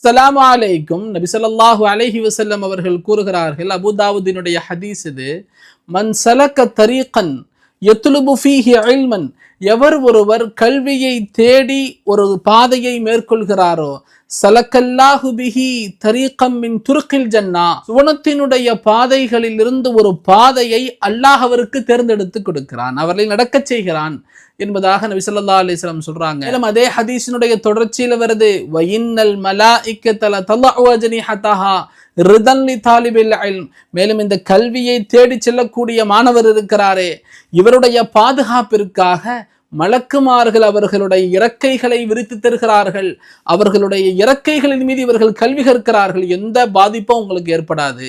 அஸ்ஸலாமு அலைக்கும். நபி ஸல்லல்லாஹு அலைஹி வஸல்லம் அவர்கள் கூறுகிறார்கள், அபூதாவுதினுடைய ஹதீஸ் இது, மன் சலக தரீகன் யத்லுபு ஃபீஹி இல்மன், எவர் ஒருவர் கல்வியை தேடி ஒரு பாதையை மேற்கொள்கிறாரோ, சலக்கல்லாஹு பிஹி தரீகம் மின் துருக்கில் ஜன்னா, சுவனத்தினுடைய பாதைகளில் இருந்து ஒரு பாதையை அல்லாஹ் அவருக்கு தேர்ந்தெடுத்து கொடுக்கிறான், அவர்களை நடக்கச் செய்கிறான் என்பதாக நபி ஸல்லல்லாஹு அலைஹி வஸல்லம் சொல்றாங்க. மேலும் அதே ஹதீஸினுடைய தொடர்ச்சியில வருது, வஇன்னல் மலாயிக்கத லதலஉ அஜ்னிஹதஹா ரிதன் லிதாலிபில் இல்ம், மேலும் இந்த கல்வியை தேடி செல்லக்கூடிய மாணவர் இருக்கிறாரே, இவருடைய பாதுகாப்பிற்காக மலக்குமார்கள் அவர்களுடைய இறக்கைகளை விரித்து தருகிறார்கள். அவர்களுடைய இறக்கைகளின் மீது இவர்கள் கல்வி கற்கிறார்கள். எந்த பாதிப்பும் உங்களுக்கு ஏற்படாது,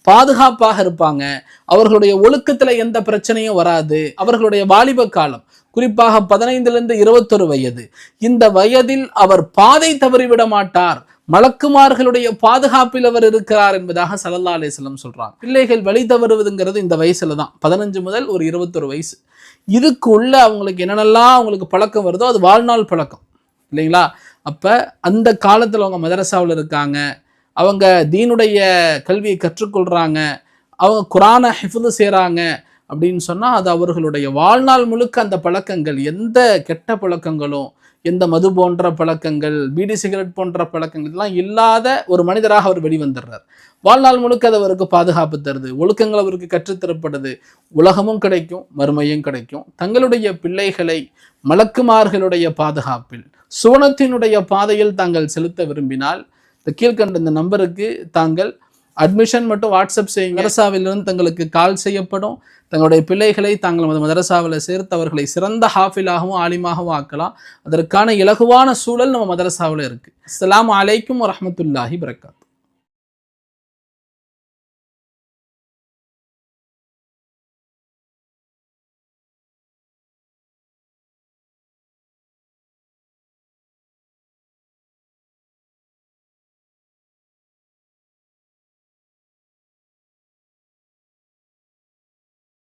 பாதுகாப்பாக இருப்பாங்க. அவர்களுடைய ஒழுக்கத்துல எந்த பிரச்சனையும் வராது. அவர்களுடைய வாலிப காலம், குறிப்பாக 15 to 21 வயது, இந்த வயதில் அவர் பாதை தவறிவிட மாட்டார், மலக்குமார்களுடைய பாதுகாப்பில் அவர் இருக்கிறார் என்பதாக ஸல்லல்லாஹு அலைஹி வஸல்லம் சொல்றாங்க. பிள்ளைகள் வழி தவறுவதுங்கிறது இந்த வயசுல தான், 15 முதல் ஒரு 21 வயசு. இதுக்கு உள்ள அவங்களுக்கு என்னென்னலாம் அவங்களுக்கு பழக்கம் வருதோ அது வாழ்நாள் பழக்கம் இல்லைங்களா? அப்ப அந்த காலத்துல அவங்க மதரசாவில் இருக்காங்க, அவங்க தீனுடைய கல்வியை கற்றுக்கொள்றாங்க, அவங்க குரானை ஹிஃப்து செய்றாங்க அப்படின்னு சொன்னா அது அவர்களுடைய வாழ்நாள் முழுக்க அந்த பழக்கங்கள், எந்த கெட்ட பழக்கங்களும், எந்த மது போன்ற பழக்கங்கள், பீடி சிகரெட் போன்ற பழக்கங்கள் எல்லாம் இல்லாத ஒரு மனிதராக அவர் வெளிவந்துடுறார். வாழ்நாள் முழுக்க அது அவருக்கு பாதுகாப்பு தருது, ஒழுக்கங்கள் அவருக்கு கற்றுத்தரப்படுது, உலகமும் கிடைக்கும் மறுமையும் கிடைக்கும். தங்களுடைய பிள்ளைகளை மலக்குமார்களுடைய பாதுகாப்பில் சுவனத்தினுடைய பாதையில் தாங்கள் செலுத்த விரும்பினால் இந்த கீழ்கண்ட இந்த நம்பருக்கு தாங்கள் அட்மிஷன் மட்டும் வாட்ஸ்அப் செய்யுங்க. மதரசாவிலிருந்து தங்களுக்கு கால் செய்யப்படும். தங்களுடைய பிள்ளைகளை தாங்கள் மதரசாவில் சேர்த்து அவர்களை சிறந்த ஹாஃபிலாகவும் ஆலிமாகவும் ஆக்கலாம். அதற்கான இலகுவான சூழல் நம்ம மதரசாவில் இருக்கு. அஸ்ஸலாமு அலைக்கும் வரஹ்மத்துல்லாஹி வபரகாத்துஹு.